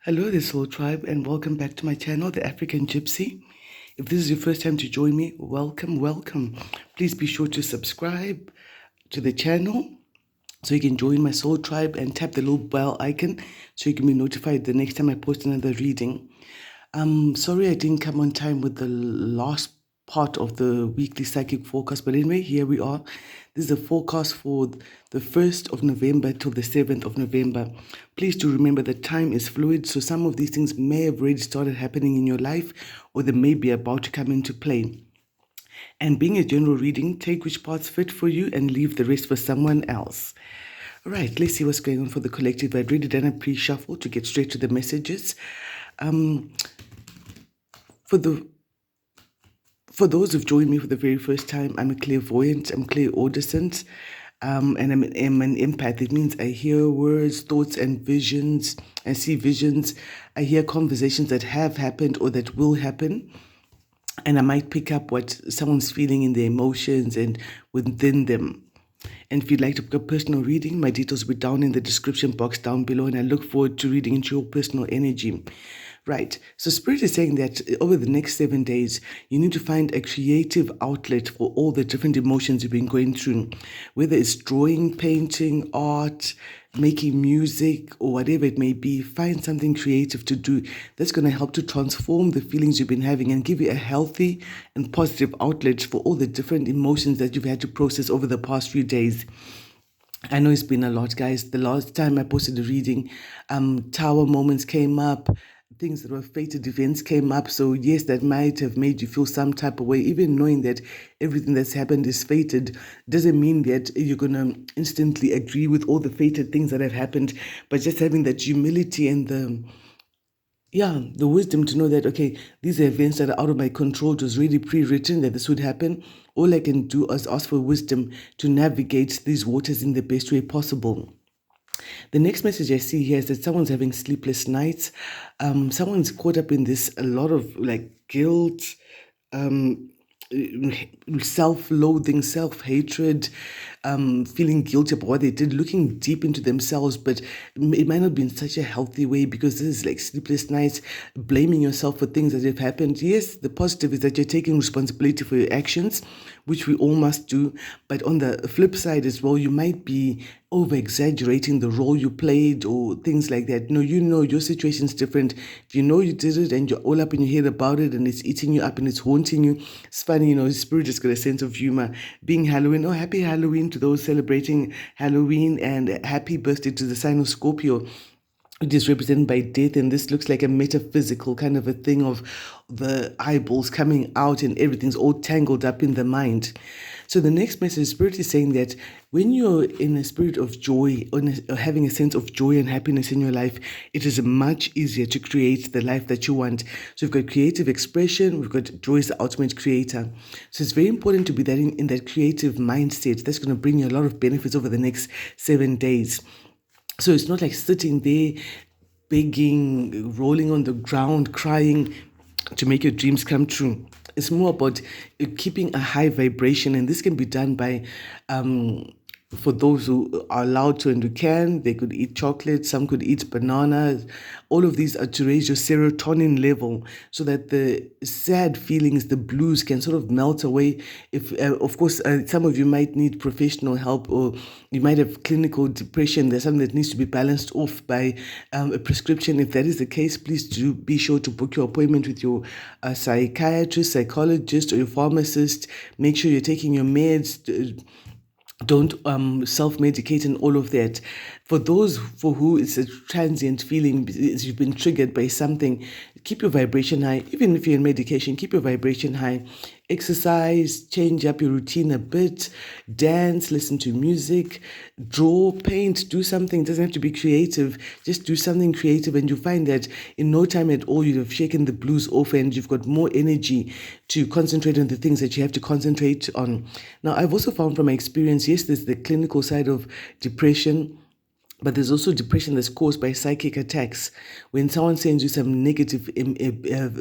Hello, this Soul Tribe, and welcome back to my channel, The African Gypsy. If this is your first time to join me, welcome. Please be sure to subscribe to the channel so you can join my Soul Tribe and tap the little bell icon so you can be notified the next time I post another reading. Sorry I didn't come on time with the last part of the weekly psychic forecast, but anyway, here we are. This is a forecast for the 1st of November till the 7th of November. Please do remember that time is fluid, so some of these things may have already started happening in your life, or they may be about to come into play. And being a general reading, take which parts fit for you and leave the rest for someone else. All right, let's see what's going on for the collective. I'd already done a pre-shuffle to get straight to the messages. For those who've joined me for the very first time, I'm a clairvoyant, I'm clairaudient, and I'm an empath. It means I hear words, thoughts, and visions. I see visions. I hear conversations that have happened or that will happen. And I might pick up what someone's feeling in their emotions and within them. And if you'd like to book a personal reading, my details will be down in the description box down below, and I look forward to reading into your personal energy. Right, so Spirit is saying that over the next 7 days, you need to find a creative outlet for all the different emotions you've been going through, whether it's drawing, painting, art, making music, or whatever it may be. Find something creative to do that's going to help to transform the feelings you've been having and give you a healthy and positive outlet for all the different emotions that you've had to process over the past few days. I know it's been a lot, guys. The last time I posted a reading, tower moments came up, things that were fated events came up. So yes, that might have made you feel some type of way. Even knowing that everything that's happened is fated doesn't mean that you're going to instantly agree with all the fated things that have happened, but just having that humility and the wisdom to know that, okay, these are events that are out of my control. It was really pre-written that this would happen. All I can do is ask for wisdom to navigate these waters in the best way possible. The next message I see here is that someone's having sleepless nights. Someone's caught up in this, a lot of like guilt, self-loathing, self-hatred, feeling guilty about what they did, looking deep into themselves, but it might not be in such a healthy way, because this is like sleepless nights, blaming yourself for things that have happened. Yes, the positive is that you're taking responsibility for your actions, which we all must do, but on the flip side as well, you might be over-exaggerating the role you played or things like that. No, you know your situation's different. If you know you did it and you're all up in your head about it and it's eating you up and it's haunting you, it's funny, Spirit has got a sense of humor. Being Halloween, happy Halloween to those celebrating Halloween, and happy birthday to the sign of Scorpio. It is represented by death, and this looks like a metaphysical kind of a thing of the eyeballs coming out and everything's all tangled up in the mind. So the next message, Spirit is saying that when you're in a spirit of joy, or having a sense of joy and happiness in your life, it is much easier to create the life that you want. So we've got creative expression, we've got joy is the ultimate creator. So it's very important to be that in that creative mindset. That's going to bring you a lot of benefits over the next 7 days. So it's not like sitting there begging, rolling on the ground, crying to make your dreams come true. It's more about keeping a high vibration, and this can be done by for those who are allowed to and who can. They could eat chocolate, some could eat bananas. All of these are to raise your serotonin level so that the sad feelings, the blues, can sort of melt away. If of course, some of you might need professional help, or you might have clinical depression. There's something that needs to be balanced off by a prescription. If that is the case, please do be sure to book your appointment with your psychiatrist, psychologist, or your pharmacist. Make sure you're taking your meds. Don't self-medicate and all of that. For those for who it's a transient feeling, you've been triggered by something, keep your vibration high. Even if you're in medication, keep your vibration high. Exercise, change up your routine a bit, dance, listen to music, draw, paint, do something. It doesn't have to be creative. Just do something creative, and you find that in no time at all, you'd have shaken the blues off and you've got more energy to concentrate on the things that you have to concentrate on. Now, I've also found from my experience, yes, there's the clinical side of depression, but there's also depression that's caused by psychic attacks. When someone sends you some negative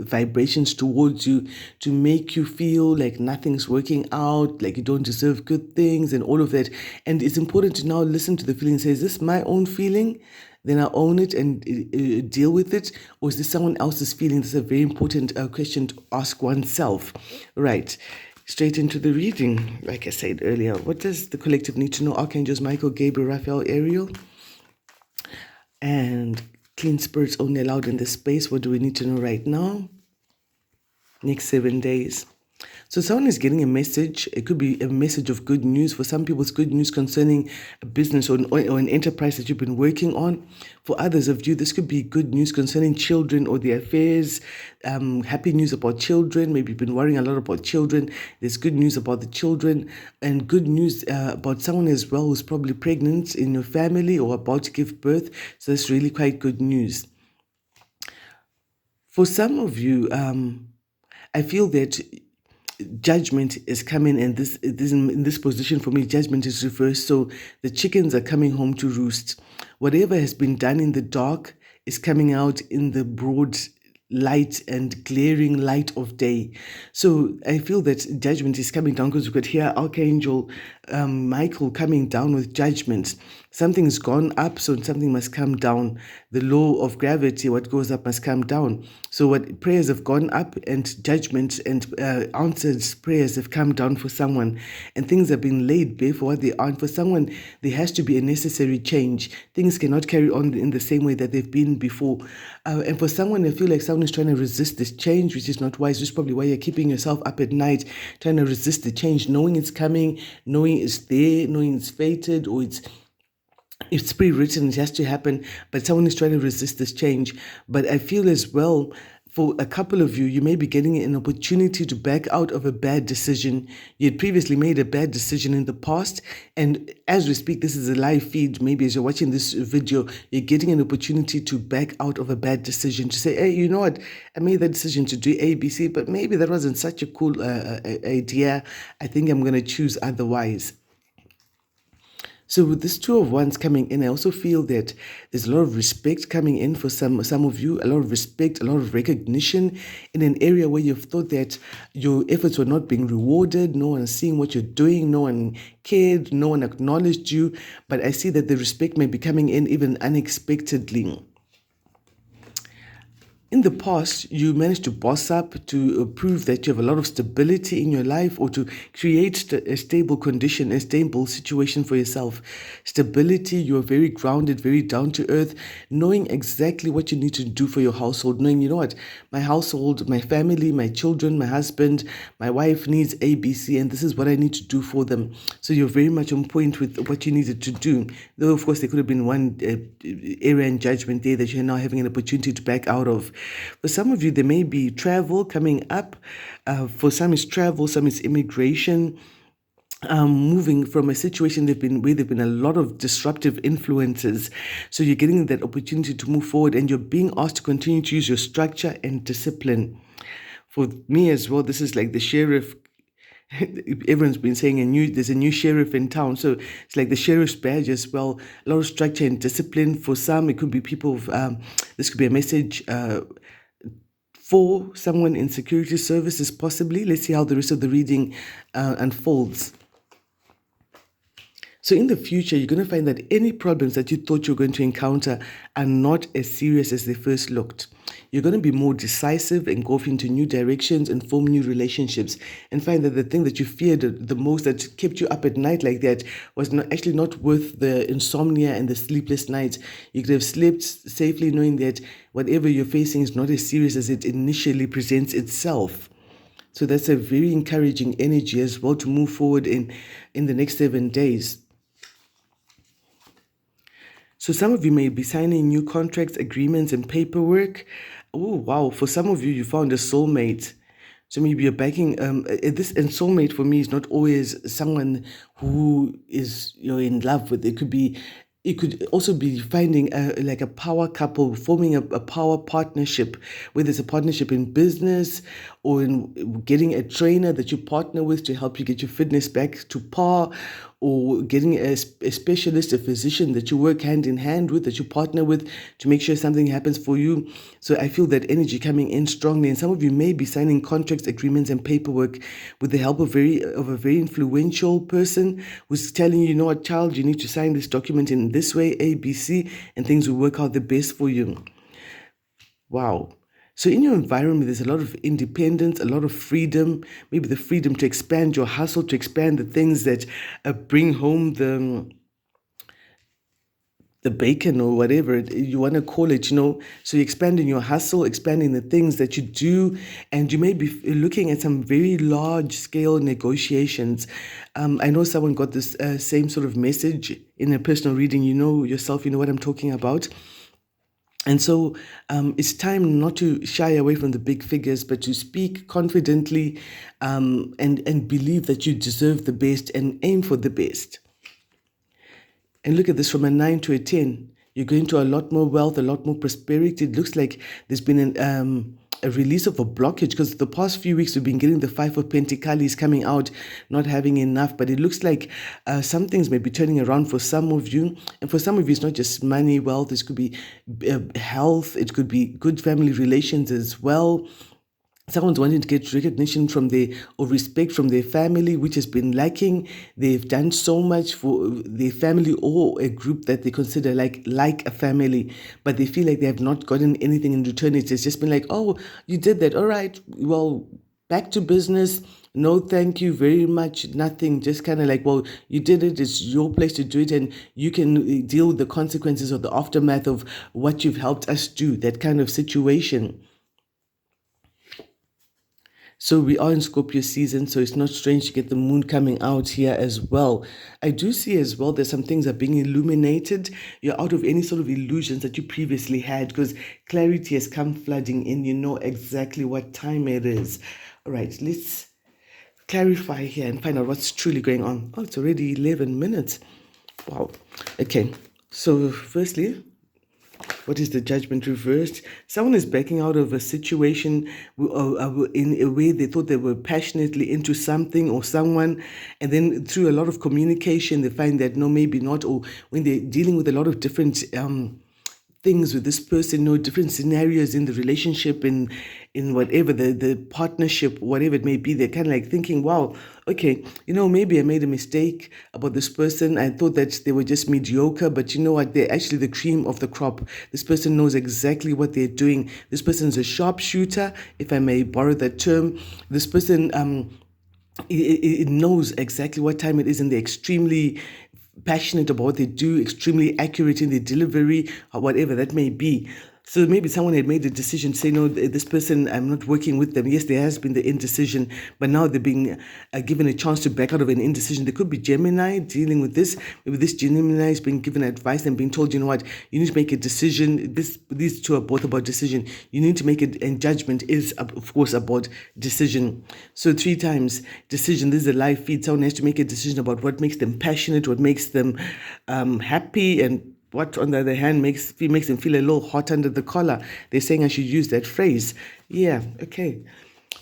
vibrations towards you to make you feel like nothing's working out, like you don't deserve good things and all of that. And it's important to now listen to the feeling and say, is this my own feeling? then I own it and deal with it? Or is this someone else's feeling? That's a very important question to ask oneself. Right. Straight into the reading. Like I said earlier, what does the collective need to know? Archangels Michael, Gabriel, Raphael, Ariel, and clean spirits only allowed in this space. What do we need to know right now? Next 7 days. So someone is getting a message. It could be a message of good news. For some people, it's good news concerning a business or an enterprise that you've been working on. For others of you, this could be good news concerning children or their affairs. Happy news about children. Maybe you've been worrying a lot about children. There's good news about the children, and good news about someone as well who's probably pregnant in your family or about to give birth. So that's really quite good news. For some of you, I feel that judgment is coming, and this in this position for me, judgment is reversed. So the chickens are coming home to roost. Whatever has been done in the dark is coming out in the broad light and glaring light of day. So I feel that judgment is coming down, because we could hear Archangel Michael coming down with judgment. Something's gone up, so something must come down. The law of gravity, what goes up must come down. So what prayers have gone up, and judgment and answered prayers have come down for someone, and things have been laid bare for what they are. And for someone, there has to be a necessary change. Things cannot carry on in the same way that they've been before. And for someone, I feel like someone is trying to resist this change, which is not wise. Which is probably why you're keeping yourself up at night, trying to resist the change, knowing it's coming, knowing it's there, knowing it's fated, or it's pre-written, it has to happen, but someone is trying to resist this change. But I feel as well, for a couple of you, you may be getting an opportunity to back out of a bad decision. You had previously made a bad decision in the past, and as we speak, this is a live feed. Maybe as you're watching this video, you're getting an opportunity to back out of a bad decision, to say, hey, you know what, I made that decision to do A, B, C, but maybe that wasn't such a cool idea. I think I'm going to choose otherwise. So with this Two of Wands coming in, I also feel that there's a lot of respect coming in for some of you, a lot of respect, a lot of recognition in an area where you've thought that your efforts were not being rewarded, no one seeing what you're doing, no one cared, no one acknowledged you. But I see that the respect may be coming in even unexpectedly. In the past, you managed to boss up, to prove that you have a lot of stability in your life, or to create a stable condition, a stable situation for yourself. Stability, you are very grounded, very down to earth, knowing exactly what you need to do for your household, knowing, you know what, my household, my family, my children, my husband, my wife needs A, B, C, and this is what I need to do for them. So you're very much on point with what you needed to do. Though, of course, there could have been one area in judgment there that you're now having an opportunity to back out of. For some of you, there may be travel coming up. For some, it's travel, some it's immigration. Moving from a situation where there've been a lot of disruptive influences. So you're getting that opportunity to move forward, and you're being asked to continue to use your structure and discipline. For me as well, this is like the sheriff. Everyone's been saying there's a new sheriff in town, so it's like the sheriff's badge as well. A lot of structure and discipline. For some, it could be people. This could be a message. For someone in security services, possibly. Let's see how the rest of the reading unfolds. So in the future, you're going to find that any problems that you thought you were going to encounter are not as serious as they first looked. You're going to be more decisive and go off into new directions and form new relationships, and find that the thing that you feared the most, that kept you up at night like that, was actually not worth the insomnia and the sleepless nights. You could have slept safely knowing that whatever you're facing is not as serious as it initially presents itself. So that's a very encouraging energy as well to move forward in the next 7 days. So some of you may be signing new contracts, agreements, and paperwork. Oh, wow. For some of you, you found a soulmate. So maybe you're backing this, and soulmate for me is not always someone who is you're in love with. It could also be finding like a power couple, forming a power partnership, whether it's a partnership in business or in getting a trainer that you partner with to help you get your fitness back to par, or getting a specialist, a physician that you work hand in hand with, that you partner with to make sure something happens for you. So I feel that energy coming in strongly, and some of you may be signing contracts, agreements, and paperwork with the help of a very influential person who's telling you, you know what, child, you need to sign this document in this way, A, B, C, and things will work out the best for you. Wow. So in your environment, there's a lot of independence, a lot of freedom, maybe the freedom to expand your hustle, to expand the things that bring home the bacon or whatever you want to call it, So you're expanding your hustle, expanding the things that you do, and you may be looking at some very large scale negotiations. I know someone got this same sort of message in a personal reading. You know yourself, you know what I'm talking about. And so it's time not to shy away from the big figures, but to speak confidently and believe that you deserve the best and aim for the best. And look at this, from a 9 to a 10. You're going to a lot more wealth, a lot more prosperity. It looks like there's been a release of a blockage, because the past few weeks we've been getting the Five of Pentacles coming out, not having enough. But it looks like some things may be turning around for some of you. And for some of you, it's not just money, wealth. This could be health. It could be good family relations as well. Someone's wanting to get recognition or respect from their family, which has been lacking. They've done so much for their family or a group that they consider like a family, but they feel like they have not gotten anything in return. It's just been like, oh, you did that. All right, well, back to business. No, thank you very much. Nothing. Just kind of like, well, you did it. It's your place to do it. And you can deal with the consequences or the aftermath of what you've helped us do. That kind of situation. So we are in Scorpio season, so it's not strange to get the moon coming out here as well. I do see as well that some things are being illuminated. You're out of any sort of illusions that you previously had, because clarity has come flooding in. You know exactly what time it is. All right, let's clarify here and find out what's truly going on. Oh, it's already 11 minutes. Wow. Okay, so firstly, what is the Judgment reversed? Someone is backing out of a situation in a way they thought they were passionately into something or someone, and then through a lot of communication, they find that no, maybe not, or when they're dealing with a lot of different things with this person, different scenarios in the relationship, in whatever the partnership, whatever it may be, they're kind of like thinking, wow, okay, maybe I made a mistake about this person. I thought that they were just mediocre, but you know what? They're actually the cream of the crop. This person knows exactly what they're doing. This person is a sharpshooter, if I may borrow that term. This person it knows exactly what time it is, and they're extremely passionate about what they do, extremely accurate in their delivery, or whatever that may be. So maybe someone had made a decision to say, no, this person, I'm not working with them. Yes, there has been the indecision, but now they're being given a chance to back out of an indecision. There could be Gemini dealing with this. Maybe this Gemini is being given advice and being told, you know what, you need to make a decision. These two are both about decision. You need to make it, and judgment is, of course, about decision. So 3 times decision. This is a live feed. Someone has to make a decision about what makes them passionate, what makes them happy, and what, on the other hand, makes them feel a little hot under the collar. They're saying I should use that phrase. Yeah, okay.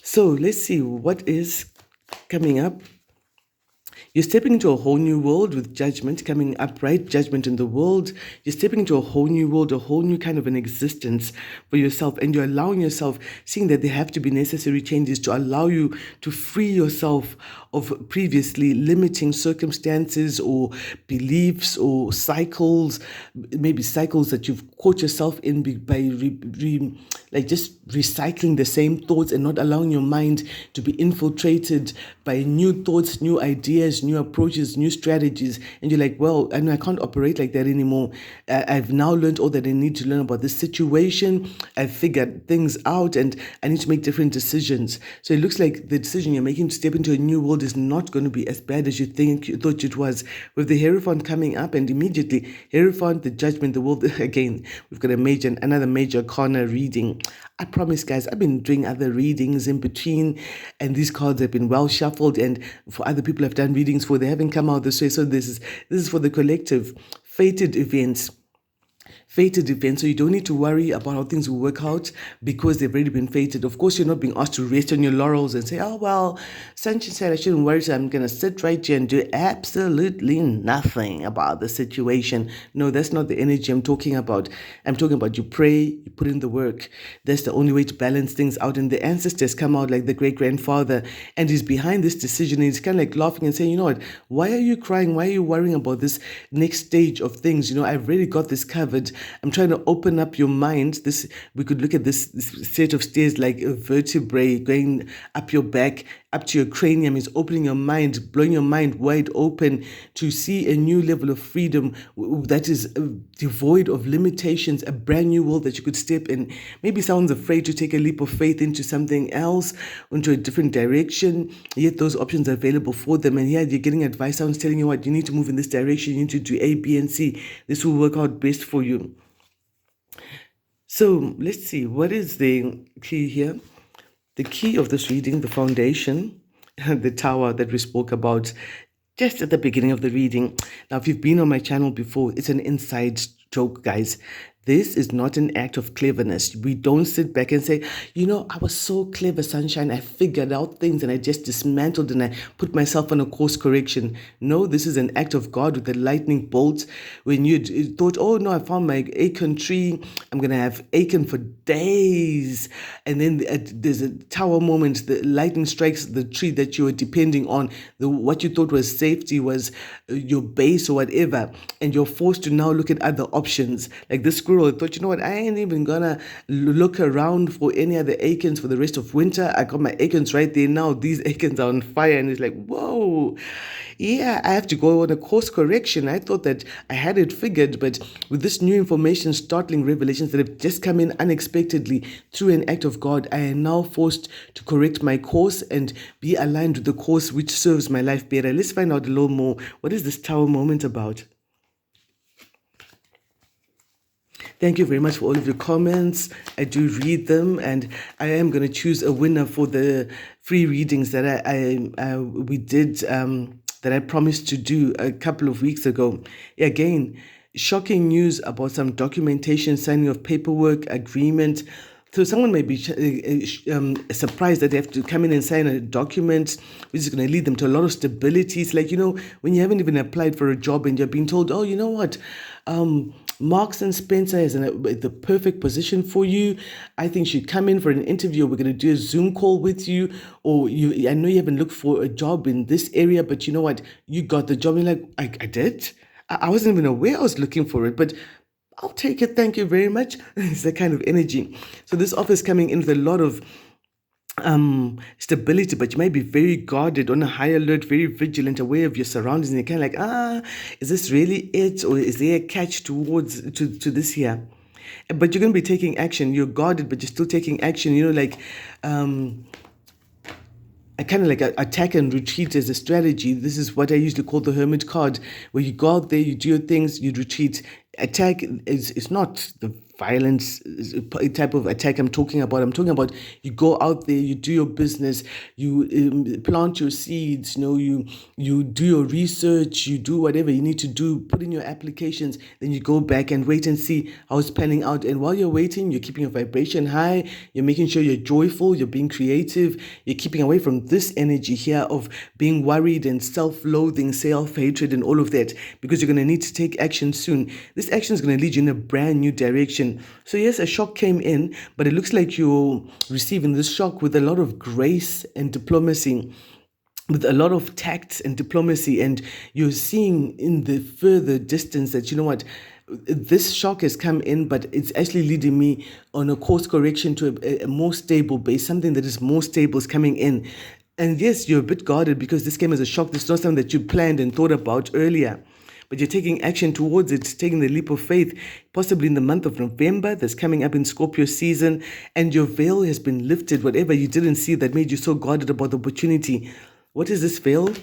So let's see what is coming up. You're stepping into a whole new world with judgment coming up, right? Judgment in the world. You're stepping into a whole new world, a whole new kind of an existence for yourself. And you're allowing yourself, seeing that there have to be necessary changes to allow you to free yourself of previously limiting circumstances or beliefs or cycles, maybe cycles that you've caught yourself in by just recycling the same thoughts and not allowing your mind to be infiltrated by new thoughts, new ideas, new approaches, new strategies. And you're like, well, I know I can't operate like that anymore. I've now learned all that I need to learn about this situation. I've figured things out and I need to make different decisions. So it looks like the decision you're making to step into a new world is not going to be as bad as you thought it was. With the Hierophant coming up, and immediately Hierophant, the Judgment, the world, again, we've got another major corner reading. I promise, guys, I've been doing other readings in between, and these cards have been well shuffled, and for other people I've done readings for, they haven't come out this way. So this is for the collective. Fated events. fated event, so you don't need to worry about how things will work out because they've already been fated. Of course, you're not being asked to rest on your laurels and say, oh, well, Sunshine said I shouldn't worry, so I'm going to sit right here and do absolutely nothing about the situation. No, that's not the energy I'm talking about. I'm talking about you pray, you put in the work. That's the only way to balance things out. And the ancestors come out like the great-grandfather, and he's behind this decision, and he's kind of like laughing and saying, you know what, why are you crying? Why are you worrying about this next stage of things? You know, I've already got this covered. I'm trying to open up your mind. We could look at this set of stairs like a vertebrae going up your back, up to your cranium. Is opening your mind, blowing your mind wide open to see a new level of freedom that is devoid of limitations, a brand new world that you could step in. Maybe someone's afraid to take a leap of faith into something else, into a different direction, yet those options are available for them. And here you're getting advice. Someone's telling you what, you need to move in this direction, you need to do A, B, and C. This will work out best for you. So let's see, what is the key here? The key of this reading, the foundation, the tower that we spoke about just at the beginning of the reading. Now, if you've been on my channel before, it's an inside joke, guys. This is not an act of cleverness. We don't sit back and say, you know, I was so clever, Sunshine. I figured out things and I just dismantled and I put myself on a course correction. No, this is an act of God with a lightning bolt. When you thought, oh no, I found my acorn tree. I'm going to have acorn for days. And then there's a tower moment. The lightning strikes the tree that you were depending on. What you thought was safety was your base or whatever. And you're forced to now look at other options. Like this squirrel thought, you know what, I ain't even gonna look around for any other acorns for the rest of winter. I got my acorns right there now. These acorns are on fire. And it's like, whoa, yeah, I have to go on a course correction. I thought that I had it figured, but with this new information, startling revelations that have just come in unexpectedly through an act of God, I am now forced to correct my course and be aligned with the course which serves my life better. Let's find out a little more. What is this tower moment about? Thank you very much for all of your comments. I do read them, and I am going to choose a winner for the free readings that we did that I promised to do a couple of weeks ago. Again, shocking news about some documentation, signing of paperwork, agreement. So someone may be surprised that they have to come in and sign a document, which is going to lead them to a lot of stability. It's like, you know, when you haven't even applied for a job and you're being told, oh, you know what, Marks and Spencer is in the perfect position for you. I think you should come in for an interview. We're going to do a Zoom call with you. Or I know you haven't looked for a job in this area, but you know what, you got the job. And you're like, I did? I wasn't even aware I was looking for it, but I'll take it. Thank you very much. It's that kind of energy. So this offer is coming in with a lot of stability, but you might be very guarded, on a high alert, very vigilant, aware of your surroundings, and you're kind of like, is this really it, or is there a catch towards to this here? But you're going to be taking action. You're guarded, but you're still taking action. You know, like I kind of like attack and retreat as a strategy. This is what I usually call the hermit card, where you go out there, you do your things, you retreat. Attack is not the violence type of attack I'm talking about. I'm talking about you go out there, you do your business, you plant your seeds, you know, you do your research, you do whatever you need to do, put in your applications, then you go back and wait and see how it's panning out. And while you're waiting, you're keeping your vibration high, you're making sure you're joyful, you're being creative, you're keeping away from this energy here of being worried and self-loathing, self-hatred and all of that, because you're going to need to take action soon. This action is going to lead you in a brand new direction. So yes, a shock came in, but it looks like you're receiving this shock with a lot of grace and diplomacy, with a lot of tact and diplomacy, and you're seeing in the further distance that, you know what, this shock has come in, but it's actually leading me on a course correction to a more stable base. Something that is more stable is coming in. And yes, you're a bit guarded because this came as a shock. This is not something that you planned and thought about earlier, but you're taking action towards it, taking the leap of faith, possibly in the month of November that's coming up in Scorpio season, and your veil has been lifted, whatever you didn't see that made you so guarded about the opportunity. What is this veil?